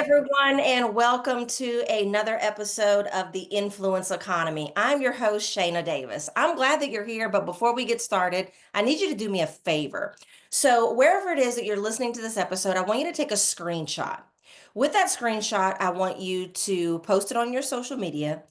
everyone, and welcome to another episode of the Influence Economy. I'm your host, Shayna Davis. I'm glad that you're here, but before we get started, I need you to do me a favor. So, wherever it is that you're listening to this episode, I want you to take a screenshot. With that screenshot, I want you to post it on your social media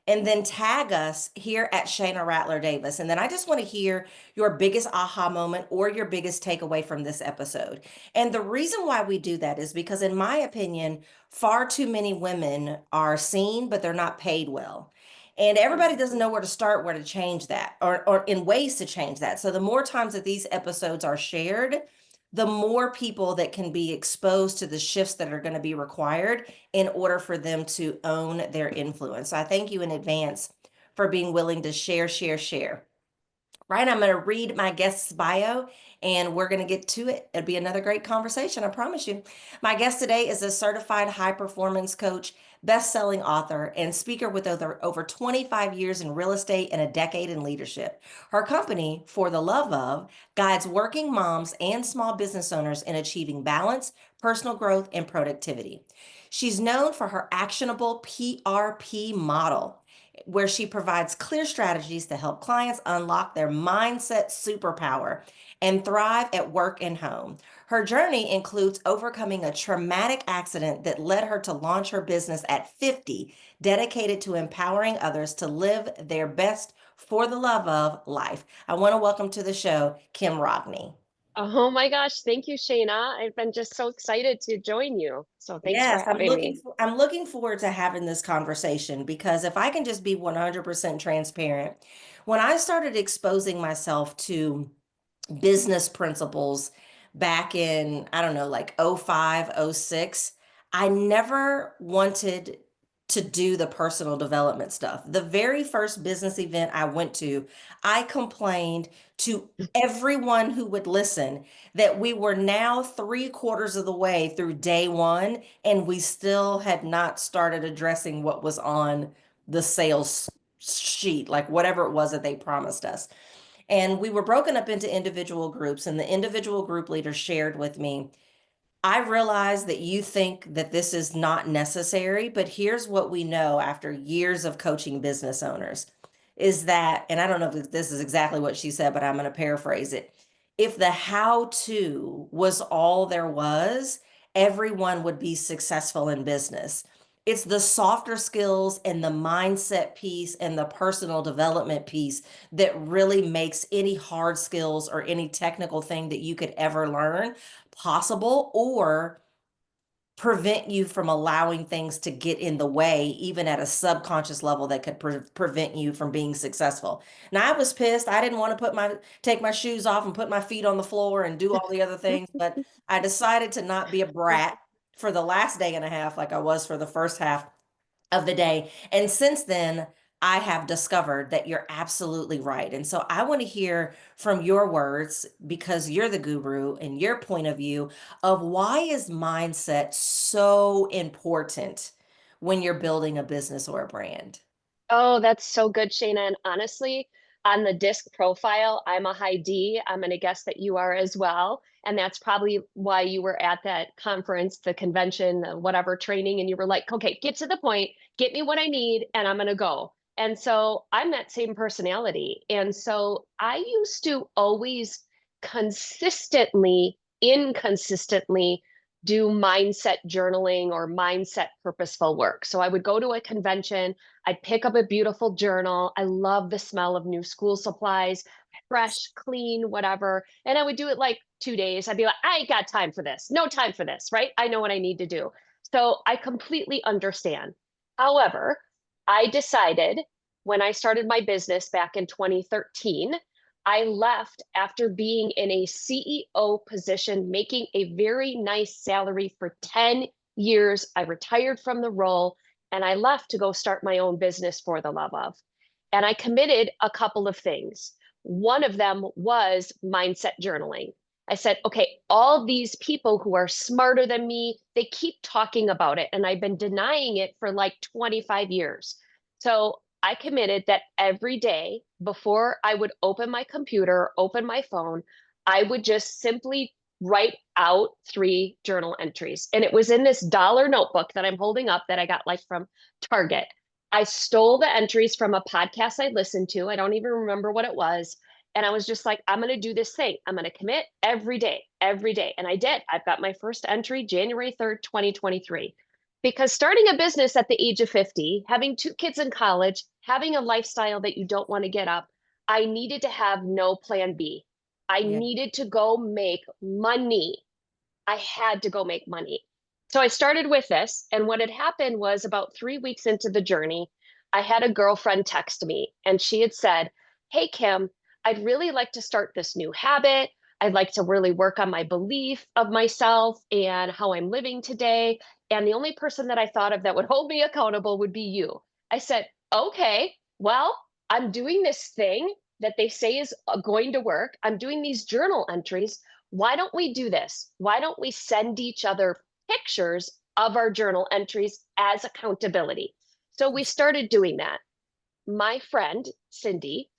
and then tag us here at Shayna Rattler Davis. And then I just want to hear your biggest aha moment or your biggest takeaway from this episode. And the reason why we do that is because, in my opinion, far too many women are seen, but they're not paid well. And everybody doesn't know where to start, where to change that, or in ways to change that. So the more times that these episodes are shared, the more people that can be exposed to the shifts that are going to be required in order for them to own their influence. So I thank you in advance for being willing to share. Right, I'm going to read my guest's bio and we're going to get to it. It'll be another great conversation, I promise you. My guest today is a certified high performance coach, best-selling author, and speaker with over 25 years in real estate and a decade in leadership. Her company, For the Love Of, guides working moms and small business owners in achieving balance, personal growth, and productivity. She's known for her actionable PRP model, where she provides clear strategies to help clients unlock their mindset superpower and thrive at work and home. Her journey includes overcoming a traumatic accident that led her to launch her business at 50, dedicated to empowering others to live their best for the love of life. I want to welcome to the show Kim Rodney. Oh my gosh, thank you, Shayna. I've been just so excited to join you. So thanks for Yes, having me. I'm looking forward to having this conversation because if I can just be 100% transparent, when I started exposing myself to business principles back in, I don't know, like '05, '06, I never wanted to do the personal development stuff. The very first business event I went to, I complained to everyone who would listen that we were now 3/4 of the way through day one and we still had not started addressing what was on the sales sheet, like whatever it was that they promised us. And we were broken up into individual groups, and the individual group leader shared with me, I realize that you think that this is not necessary, but here's what we know after years of coaching business owners is that, and I don't know if this is exactly what she said, but I'm going to paraphrase it. If the how to was all there was, everyone would be successful in business. It's the softer skills and the mindset piece and the personal development piece that really makes any hard skills or any technical thing that you could ever learn possible or prevent you from allowing things to get in the way, even at a subconscious level that could prevent you from being successful. Now, I was pissed. I didn't want to take my shoes off and put my feet on the floor and do all the other things, but I decided to not be a brat for the last day and a half like I was for the first half of the day. And since then, I have discovered that you're absolutely right. And so I want to hear from your words because you're the guru and your point of view of why is mindset so important when you're building a business or a brand? Oh, that's so good, Shayna. And honestly, on the disc profile, I'm a high D. I'm going to guess that you are as well. And that's probably why you were at that conference, the convention, the whatever training, and you were like, okay, get to the point, get me what I need, and I'm going to go. And so I'm that same personality. And so I used to always inconsistently do mindset journaling or mindset purposeful work. So I would go to a convention, I'd pick up a beautiful journal. I love the smell of new school supplies, fresh, clean, whatever. And I would do it like 2 days. I'd be like, I ain't got time for this. No time for this, right? I know what I need to do. So I completely understand. However, I decided when I started my business back in 2013, I left after being in a CEO position, making a very nice salary for 10 years. I retired from the role and I left to go start my own business for the love of. And I committed a couple of things. One of them was mindset journaling. I said, okay, all these people who are smarter than me, they keep talking about it. And I've been denying it for like 25 years. So I committed that every day before I would open my computer, open my phone, I would just simply write out 3 journal entries. And it was in this dollar notebook that I'm holding up that I got like from Target. I stole the entries from a podcast I listened to. I don't even remember what it was. And I was just like, I'm going to do this thing. I'm going to commit every day, every day. And I did. I've got my first entry January 3rd, 2023. Because starting a business at the age of 50, having 2 kids in college, having a lifestyle that you don't want to get up, I needed to have no plan B. I Yeah. needed to go make money. I had to go make money. So I started with this. And what had happened was about 3 weeks into the journey, I had a girlfriend text me and she had said, Hey, Kim, I'd really like to start this new habit. I'd like to really work on my belief of myself and how I'm living today. And the only person that I thought of that would hold me accountable would be you. I said, Okay, well, I'm doing this thing that they say is going to work. I'm doing these journal entries. Why don't we do this? Why don't we send each other pictures of our journal entries as accountability? So we started doing that. My friend, Cindy,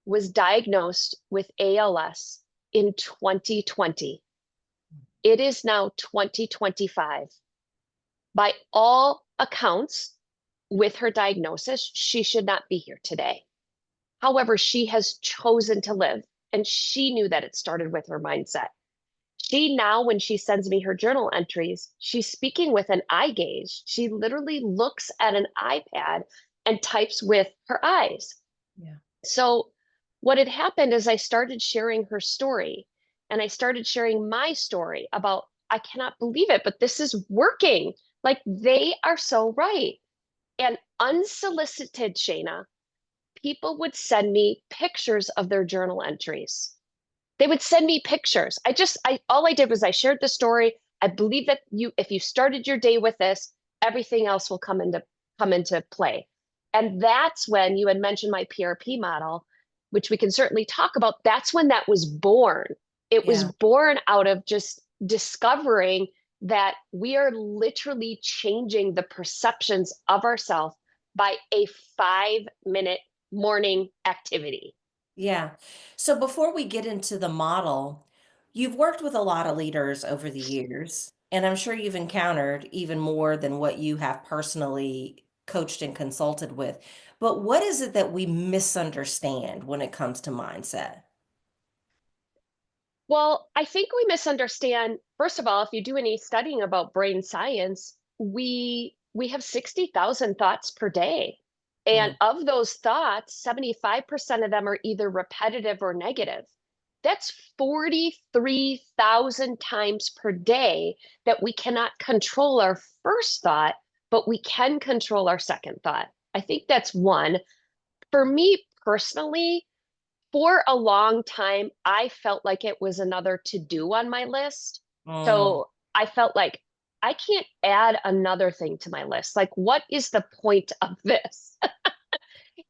was diagnosed with ALS in 2020. It is now 2025. By all accounts, with her diagnosis, she should not be here today. However, she has chosen to live, and she knew that it started with her mindset. She now, when she sends me her journal entries, she's speaking with an eye gaze. She literally looks at an iPad and types with her eyes. Yeah. So, what had happened is I started sharing her story and I started sharing my story about, I cannot believe it, but this is working. Like they are so right. And unsolicited, Shayna, people would send me pictures of their journal entries. They would send me pictures. All I did was I shared the story. I believe that if you started your day with this, everything else will come into play. And that's when you had mentioned my PRP model, which we can certainly talk about. That's when that was born. It was Yeah. born out of just discovering that we are literally changing the perceptions of ourselves by a 5-minute morning activity. Yeah. So before we get into the model, you've worked with a lot of leaders over the years, and I'm sure you've encountered even more than what you have personally coached and consulted with. But what is it that we misunderstand when it comes to mindset? Well, I think we misunderstand, first of all, if you do any studying about brain science, we have 60,000 thoughts per day. And Mm. of those thoughts, 75% of them are either repetitive or negative. That's 43,000 times per day that we cannot control our first thought, but we can control our second thought. I think that's one. For me personally, for a long time, I felt like it was another to do on my list. Mm. So I felt like I can't add another thing to my list. Like, what is the point of this?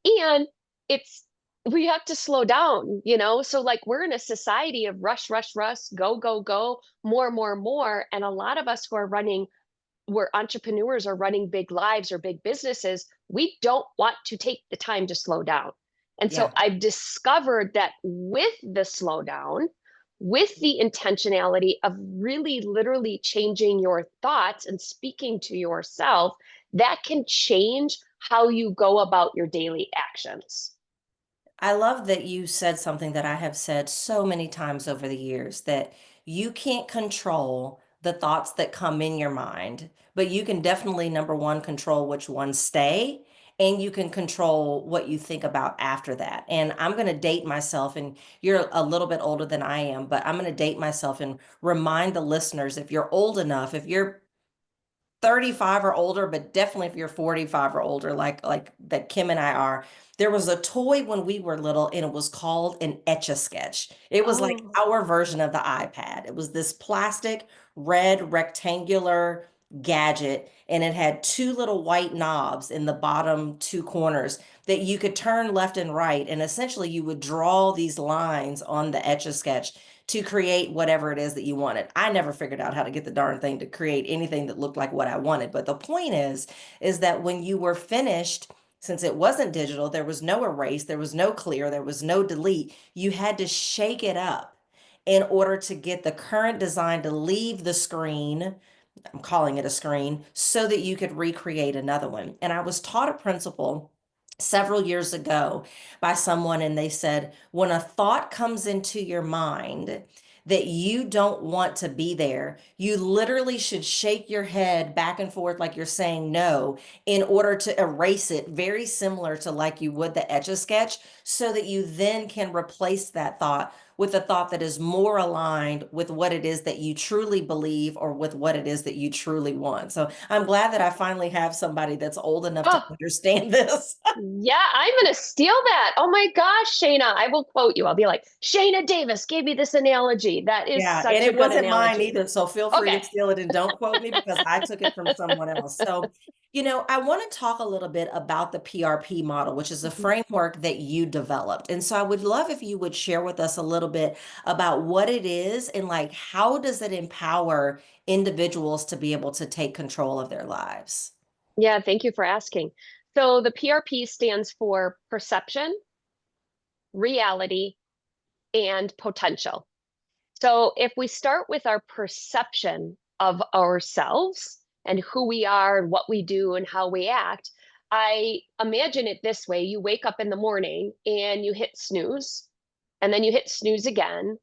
And it's, we have to slow down, you know? So, like, we're in a society of rush, rush, rush, go, go, go, more, more, more. And a lot of us who are running, we're entrepreneurs or running big lives or big businesses, we don't want to take the time to slow down. And so Yeah. I've discovered that with the slowdown, with the intentionality of really literally changing your thoughts and speaking to yourself, that can change how you go about your daily actions. I love that you said something that I have said so many times over the years that you can't control the thoughts that come in your mind, but you can definitely, number one, control which ones stay, and you can control what you think about after that. And I'm going to date myself, and you're a little bit older than I am, but I'm going to date myself and remind the listeners, if you're old enough, if you're 35 or older, but definitely if you're 45 or older, like that Kim and I are, there was a toy when we were little and it was called an Etch-a-Sketch. It was like Oh, our version of the iPad. It was this plastic red rectangular gadget and it had two little white knobs in the bottom two corners that you could turn left and right. And essentially you would draw these lines on the Etch-a-Sketch to create whatever it is that you wanted. I never figured out how to get the darn thing to create anything that looked like what I wanted. But the point is that when you were finished, since it wasn't digital, there was no erase, there was no clear, there was no delete. You had to shake it up. in order to get the current design to leave the screen. I'm calling it a screen, so that you could recreate another one. And I was taught a principle several years ago by someone, and they said, when a thought comes into your mind that you don't want to be there, you literally should shake your head back and forth like you're saying no in order to erase it, very similar to like you would the Etch-a-Sketch, so that you then can replace that thought with a thought that is more aligned with what it is that you truly believe or with what it is that you truly want. So I'm glad that I finally have somebody that's old enough to Oh, understand this. yeah, I'm gonna steal that. Oh my gosh, Shayna, I will quote you. I'll be like, Shayna Davis gave me this analogy. That is Yeah, and such a it good wasn't mine analogy. either. So feel free Okay. to steal it and don't quote me because I took it from someone else. So, I want to talk a little bit about the PRP model, which is a Mhm. framework that you developed. And so I would love if you would share with us a little bit about what it is and like how does it empower individuals to be able to take control of their lives? Yeah, thank you for asking. So the PRP stands for perception, reality, and potential. So if we start with our perception of ourselves and who we are and what we do and how we act, I imagine it this way. You wake up in the morning and you hit snooze, and then you hit snooze again,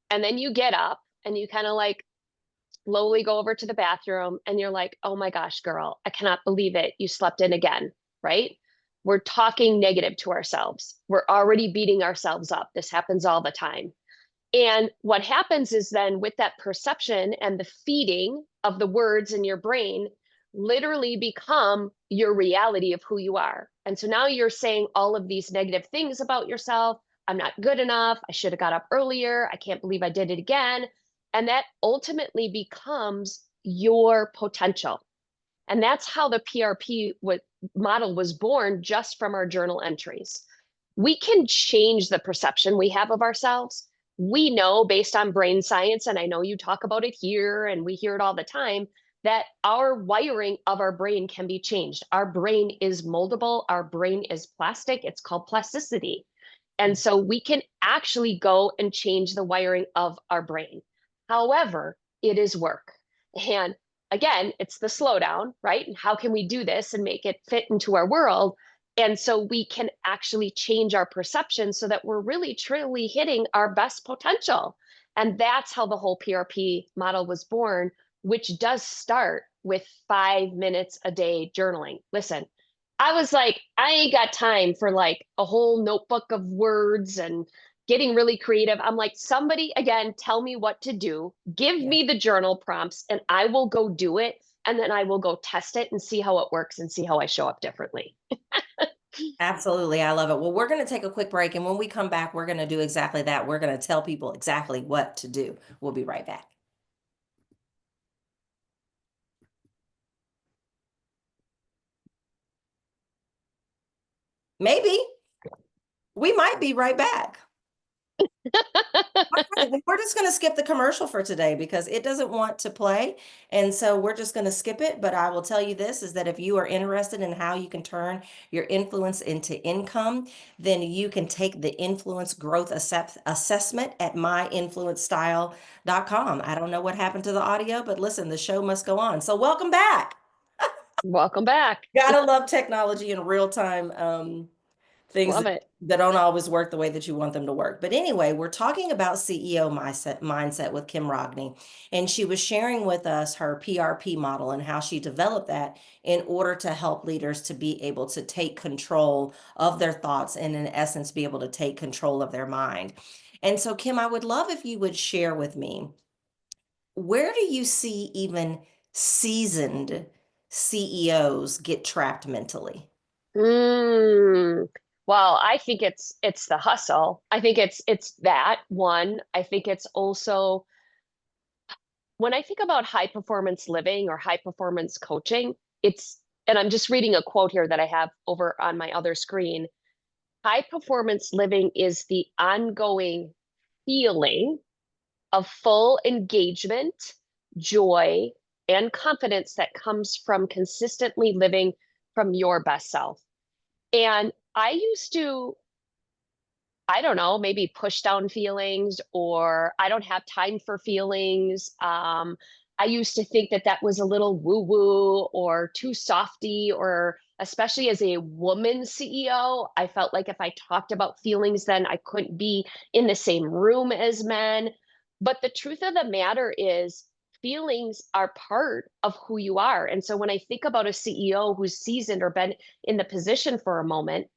and then you get up and you kind of like slowly go over to the bathroom and you're like, oh my gosh, girl, I cannot believe it. You slept in again, right? We're talking negative to ourselves. We're already beating ourselves up. This happens all the time. And what happens is then with that perception and the feeding of the words in your brain literally become your reality of who you are. And so now you're saying all of these negative things about yourself. I'm not good enough. I should have got up earlier. I can't believe I did it again. And that ultimately becomes your potential. And that's how the PRP model was born, just from our journal entries. We can change the perception we have of ourselves. We know based on brain science, and I know you talk about it here and we hear it all the time, that our wiring of our brain can be changed. Our brain is moldable, our brain is plastic. It's called plasticity. And so we can actually go and change the wiring of our brain. However, it is work. And again, it's the slowdown, right? And how can we do this and make it fit into our world? And so we can actually change our perception so that we're really truly hitting our best potential. And that's how the whole PRP model was born, which does start with 5 minutes a day journaling. Listen, I was like, I ain't got time for like a whole notebook of words and getting really creative. I'm like, somebody, again, tell me what to do. Give Yeah. me the journal prompts and I will go do it. And then I will go test it and see how it works and see how I show up differently. Absolutely. I love it. Well, we're going to take a quick break. And when we come back, we're going to do exactly that. We're going to tell people exactly what to do. We'll be right back. Maybe we might be right back. All right, well, we're just going to skip the commercial for today because it doesn't want to play. And so we're just going to skip it. But I will tell you this is that if you are interested in how you can turn your influence into income, then you can take the influence growth assessment at myinfluencestyle.com. I don't know what happened to the audio, but listen, the show must go on. So welcome back. Welcome back. Gotta love technology in real time. Things Love it. that don't always work the way that you want them to work. But anyway, we're talking about CEO mindset with Kim Rodney, and she was sharing with us her PRP model and how she developed that in order to help leaders to be able to take control of their thoughts and in essence be able to take control of their mind. And so Kim, I would love if you would share with me, where do you see even seasoned CEOs get trapped mentally? Mm. Well, I think it's the hustle. I think it's that one. I think it's also when I think about high performance living or high performance coaching, it's, and I'm just reading a quote here that I have over on my other screen. High performance living is the ongoing feeling of full engagement, joy, and confidence that comes from consistently living from your best self. And I don't know, maybe push down feelings, or I don't have time for feelings. I used to think that that was a little woo woo or too softy, or especially as a woman CEO, I felt like if I talked about feelings, then I couldn't be in the same room as men. But the truth of the matter is, feelings are part of who you are. And so when I think about a CEO who's seasoned or been in the position for a moment,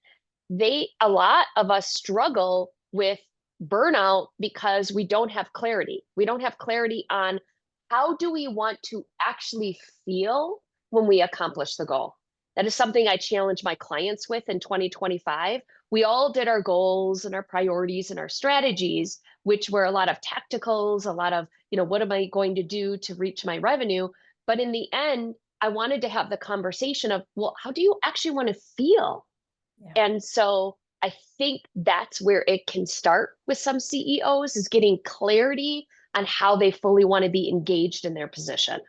a lot of us struggle with burnout because we don't have clarity. We don't have clarity on how do we want to actually feel when we accomplish the goal. That is something I challenge my clients with in 2025. We all did our goals and our priorities and our strategies, which were a lot of tacticals, a lot of, what am I going to do to reach my revenue? But in the end, I wanted to have the conversation of, well, how do you actually want to feel? Yeah. And so I think that's where it can start with some CEOs, is getting clarity on how they fully want to be engaged in their position.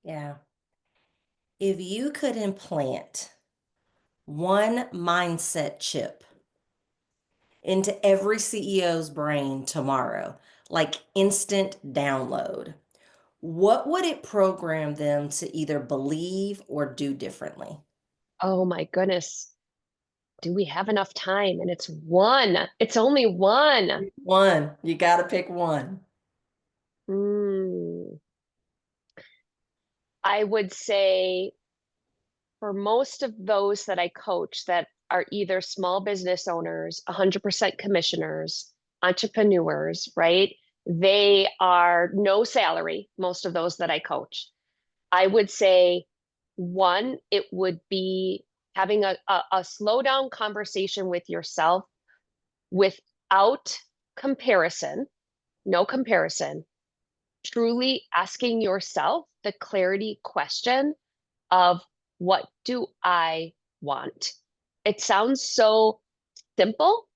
Yeah. If you could implant one mindset chip into every CEO's brain tomorrow, like instant download, what would it program them to either believe or do differently? Oh my goodness. Do we have enough time? And it's one. It's only one. One. You got to pick one. Hmm. I would say for most of those that I coach that are either small business owners, 100% commissioners, entrepreneurs, right? They are no salary, most of those that I coach. I would say one, it would be having a slow down conversation with yourself without comparison, no comparison, truly asking yourself the clarity question of, what do I want? It sounds so simple,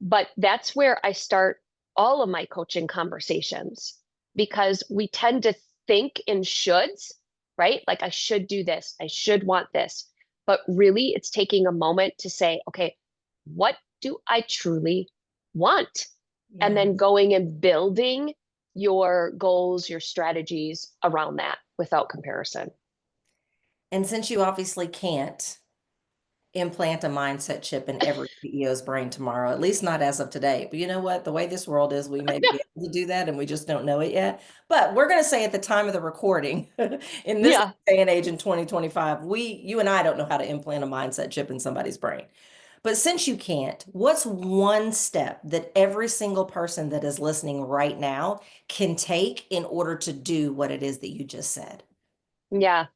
but that's where I start all of my coaching conversations, because we tend to think in shoulds, right? Like, I should do this, I should want this. But really, it's taking a moment to say, okay, what do I truly want? And Yeah. then going and building your goals, your strategies around that without comparison. And since you obviously can't implant a mindset chip in every CEO's brain tomorrow, at least not as of today. But you know what? The way this world is, we may be able to do that and we just don't know it yet. But we're going to say at the time of the recording, in this Yeah. day and age in 2025, you and I don't know how to implant a mindset chip in somebody's brain. But since you can't, what's one step that every single person that is listening right now can take in order to do what it is that you just said? Yeah.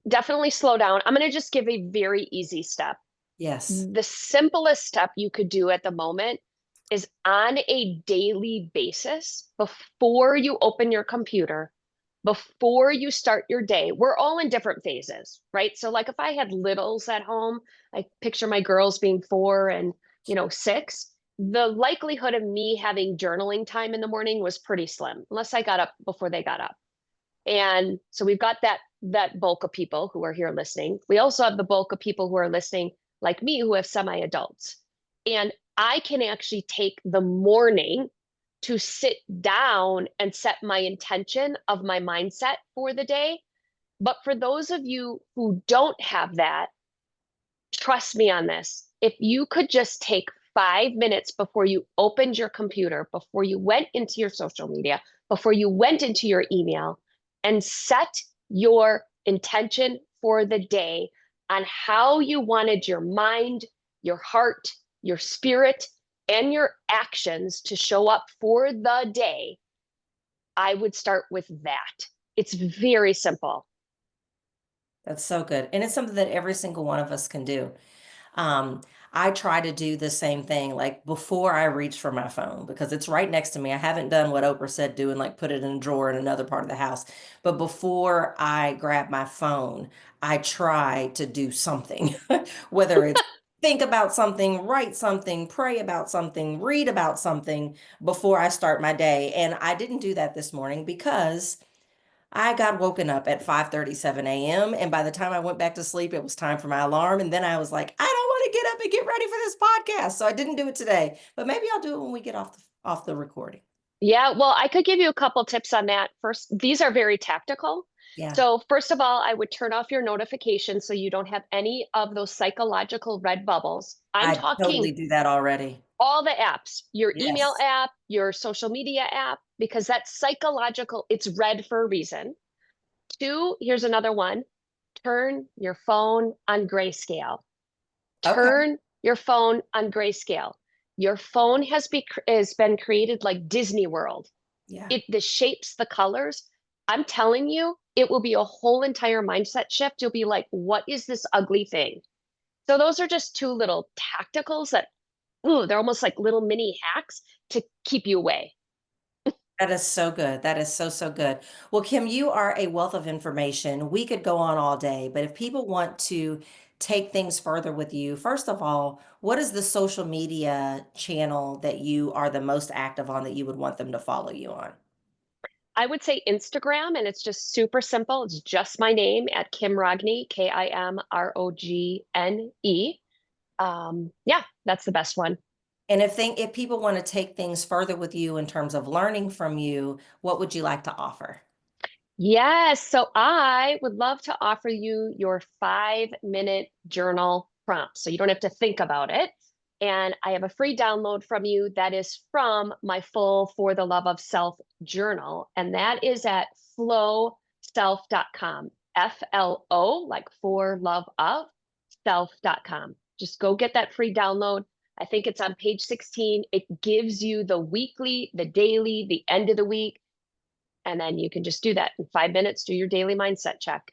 Definitely slow down. I'm going to just give a very easy step. Yes. The simplest step you could do at the moment is, on a daily basis, before you open your computer, before you start your day, we're all in different phases, right? So, like, if I had littles at home, I picture my girls being 4 and, 6, the likelihood of me having journaling time in the morning was pretty slim, unless I got up before they got up. And so we've got that bulk of people who are here listening. We also have the bulk of people who are listening, like me, who have semi-adults. And I can actually take the morning to sit down and set my intention of my mindset for the day. But for those of you who don't have that, trust me on this. If you could just take 5 minutes before you opened your computer, before you went into your social media, before you went into your email, and set your intention for the day on how you wanted your mind, your heart, your spirit, and your actions to show up for the day, I would start with that. It's very simple. That's so good. And it's something that every single one of us can do. Um, I try to do the same thing, like before I reach for my phone, because it's right next to me. I haven't done what Oprah said do and like put it in a drawer in another part of the house. But before I grab my phone, I try to do something, whether it's think about something, write something, pray about something, read about something before I start my day. And I didn't do that this morning because I got woken up at 5:37 a.m. And by the time I went back to sleep, it was time for my alarm. And then I was like, I don't want to get up and get ready for this podcast. So I didn't do it today, but maybe I'll do it when we get off the recording. Yeah, well, I could give you a couple tips on that. First, these are very tactical. Yeah, So, first of all, I would turn off your notifications so you don't have any of those psychological red bubbles. I'm I totally talking do that already. all the apps, your email Yes. app, your social media app, because that's psychological. It's red for a reason. Two, here's another one. Turn your phone on grayscale. Okay. Turn your phone on grayscale. Your phone has been created like Disney World. Yeah. The shapes, the colors. I'm telling you, it will be a whole entire mindset shift. You'll be like, what is this ugly thing? So those are just two little tacticals that, ooh, they're almost like little mini hacks to keep you away. That is so good. That is so, so good. Well, Kim, you are a wealth of information. We could go on all day, but if people want to take things further with you, first of all, what is the social media channel that you are the most active on that you would want them to follow you on? I would say Instagram, and it's just super simple. It's just my name at Kim Rodney, Kimrogne. Yeah, that's the best one. And if people want to take things further with you in terms of learning from you, what would you like to offer? Yes. So I would love to offer you your 5-minute journal prompt. So you don't have to think about it. And I have a free download from you that is from my full For the Love of Self journal. And that is at flowself.com. FLO, like for love of self.com. Just go get that free download. I think it's on page 16. It gives you the weekly, the daily, the end of the week, and then you can just do that in 5 minutes, do your daily mindset check.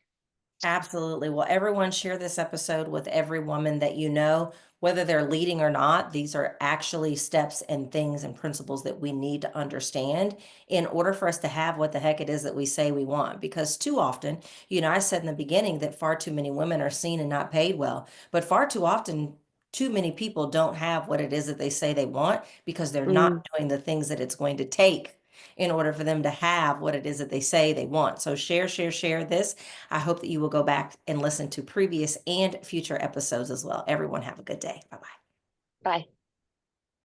Absolutely. Well, everyone share this episode with every woman that you know, whether they're leading or not. These are actually steps and things and principles that we need to understand in order for us to have what the heck it is that we say we want. Because too often, I said in the beginning that far too many women are seen and not paid well, but far too often, too many people don't have what it is that they say they want because they're not Mm, doing the things that it's going to take in order for them to have what it is that they say they want. So share, share, share this. I hope that you will go back and listen to previous and future episodes as well. Everyone have a good day. Bye bye. bye.